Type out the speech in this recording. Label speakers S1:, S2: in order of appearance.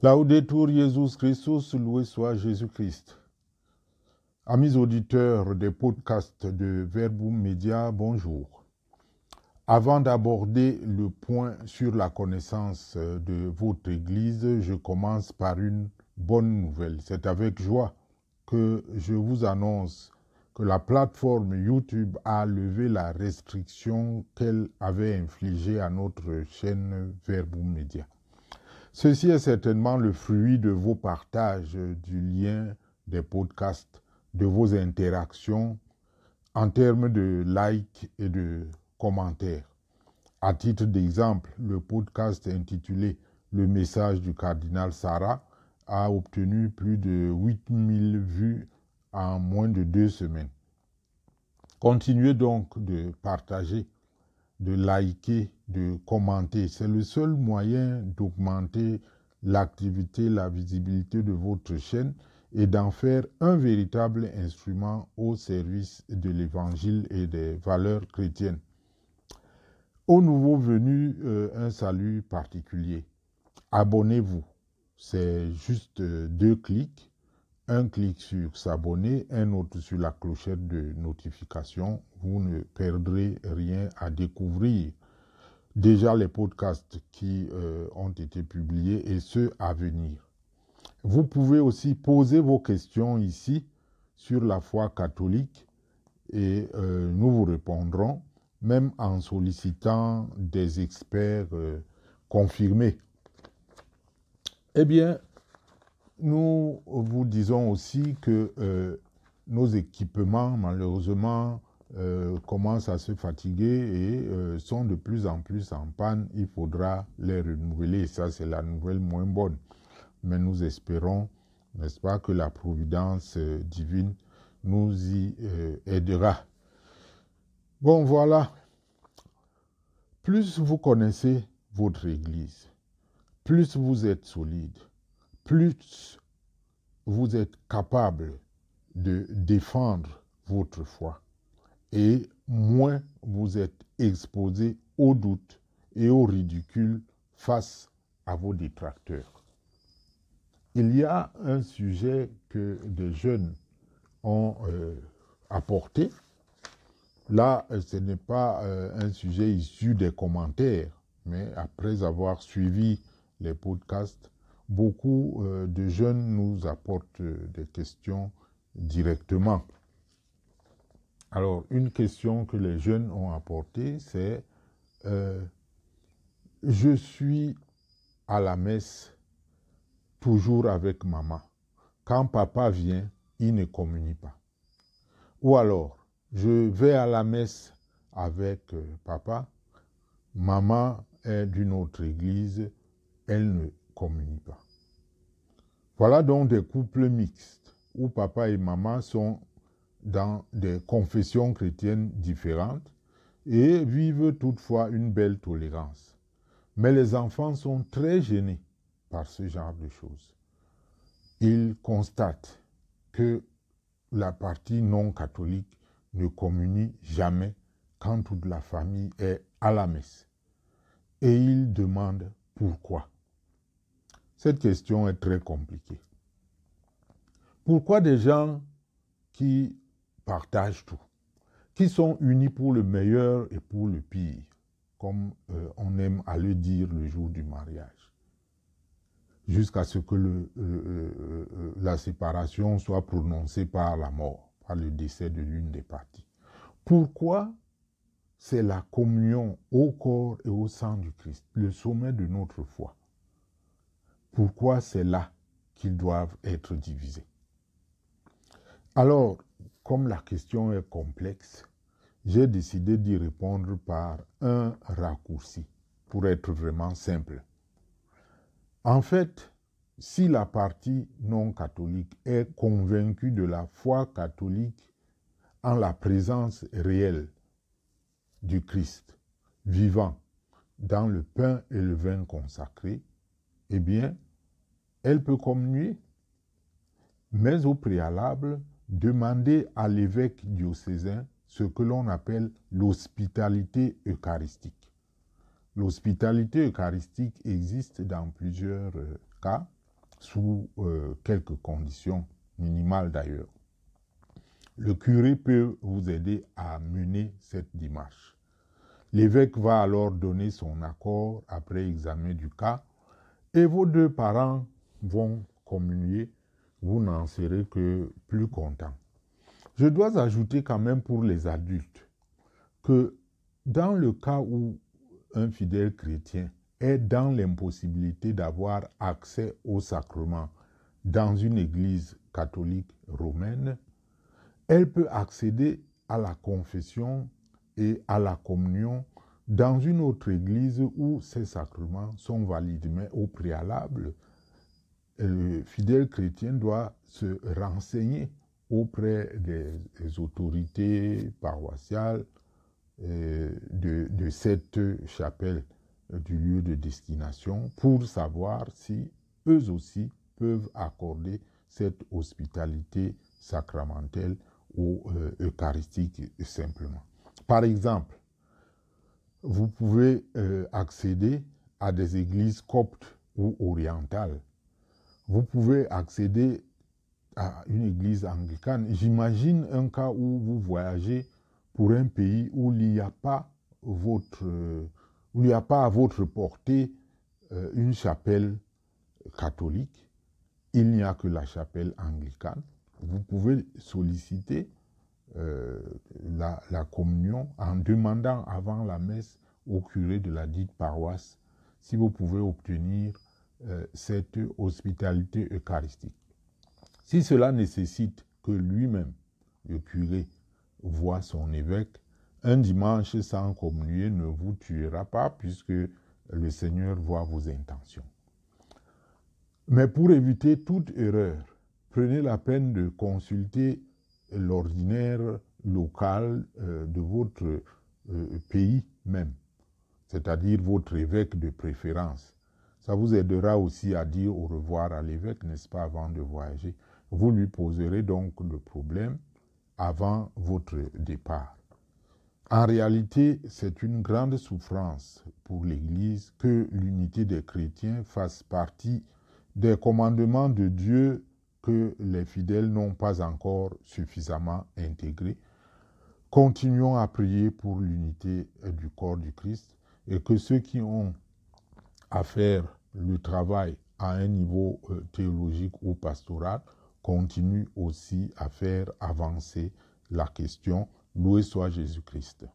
S1: Laudetur Jesus Christus, loué soit Jésus-Christ. Amis auditeurs des podcasts de Verbum Media, bonjour. Avant d'aborder le point sur la connaissance de votre Église, je commence par une bonne nouvelle. C'est avec joie que je vous annonce que la plateforme YouTube a levé la restriction qu'elle avait infligée à notre chaîne Verbum Media. Ceci est certainement le fruit de vos partages du lien des podcasts, de vos interactions en termes de likes et de commentaires. À titre d'exemple, le podcast intitulé « Le message du cardinal Sarah » a obtenu plus de 8000 vues en moins de 2 semaines. Continuez donc de partager, de liker, de commenter. C'est le seul moyen d'augmenter l'activité, la visibilité de votre chaîne et d'en faire un véritable instrument au service de l'Évangile et des valeurs chrétiennes. Aux nouveaux venus, un salut particulier. Abonnez-vous. C'est juste 2 clics. Un clic sur s'abonner, un autre sur la clochette de notification. Vous ne perdrez rien à découvrir. Déjà les podcasts qui ont été publiés et ceux à venir. Vous pouvez aussi poser vos questions ici sur la foi catholique et nous vous répondrons, même en sollicitant des experts confirmés. Eh bien, nous vous disons aussi que nos équipements, malheureusement, commencent à se fatiguer et sont de plus en plus en panne. Il faudra les renouveler. Ça, c'est la nouvelle moins bonne. Mais nous espérons, n'est-ce pas, que la providence divine nous y aidera. Bon, voilà. Plus vous connaissez votre Église, plus vous êtes solide, plus vous êtes capable de défendre votre foi et moins vous êtes exposé au doute et au ridicule face à vos détracteurs. Il y a un sujet que des jeunes ont apporté. Là, ce n'est pas un sujet issu des commentaires, mais après avoir suivi les podcasts, beaucoup de jeunes nous apportent des questions directement. Alors, une question que les jeunes ont apportée, c'est je suis à la messe toujours avec maman. Quand papa vient, il ne communie pas. Ou alors, je vais à la messe avec papa, maman est d'une autre église, elle ne communie pas. Voilà donc des couples mixtes où papa et maman sont dans des confessions chrétiennes différentes et vivent toutefois une belle tolérance. Mais les enfants sont très gênés par ce genre de choses. Ils constatent que la partie non catholique ne communie jamais quand toute la famille est à la messe. Et ils demandent pourquoi. Cette question est très compliquée. Pourquoi des gens qui partagent tout, qui sont unis pour le meilleur et pour le pire, comme on aime à le dire le jour du mariage, jusqu'à ce que la séparation soit prononcée par la mort, par le décès de l'une des parties. Pourquoi c'est la communion au corps et au sang du Christ, le sommet de notre foi? Pourquoi c'est là qu'ils doivent être divisés? Alors, comme la question est complexe, j'ai décidé d'y répondre par un raccourci, pour être vraiment simple. En fait, si la partie non catholique est convaincue de la foi catholique en la présence réelle du Christ vivant dans le pain et le vin consacrés, eh bien, elle peut communier, mais au préalable, demander à l'évêque diocésain ce que l'on appelle l'hospitalité eucharistique. L'hospitalité eucharistique existe dans plusieurs cas. sous quelques conditions, minimales d'ailleurs. Le curé peut vous aider à mener cette démarche. L'évêque va alors donner son accord après examen du cas et vos deux parents vont communier. Vous n'en serez que plus contents. Je dois ajouter quand même pour les adultes que dans le cas où un fidèle chrétien est dans l'impossibilité d'avoir accès au sacrement dans une église catholique romaine, elle peut accéder à la confession et à la communion dans une autre église où ces sacrements sont valides. Mais au préalable, le fidèle chrétien doit se renseigner auprès des autorités paroissiales de cette chapelle du lieu de destination pour savoir si eux aussi peuvent accorder cette hospitalité sacramentelle ou eucharistique simplement. Par exemple, vous pouvez accéder à des églises coptes ou orientales. Vous pouvez accéder à une église anglicane. J'imagine un cas où vous voyagez pour un pays où il n'y a pas à votre portée une chapelle catholique. Il n'y a que la chapelle anglicane. Vous pouvez solliciter la communion en demandant avant la messe au curé de la dite paroisse si vous pouvez obtenir cette hospitalité eucharistique. Si cela nécessite que lui-même, le curé, voie son évêque, un dimanche sans communier ne vous tuera pas puisque le Seigneur voit vos intentions. Mais pour éviter toute erreur, prenez la peine de consulter l'ordinaire local de votre pays même, c'est-à-dire votre évêque de préférence. Ça vous aidera aussi à dire au revoir à l'évêque, n'est-ce pas, avant de voyager. Vous lui poserez donc le problème avant votre départ. En réalité, c'est une grande souffrance pour l'Église que l'unité des chrétiens fasse partie des commandements de Dieu que les fidèles n'ont pas encore suffisamment intégrés. Continuons à prier pour l'unité du corps du Christ et que ceux qui ont à faire le travail à un niveau théologique ou pastoral continuent aussi à faire avancer la question. Loué soit Jésus-Christ.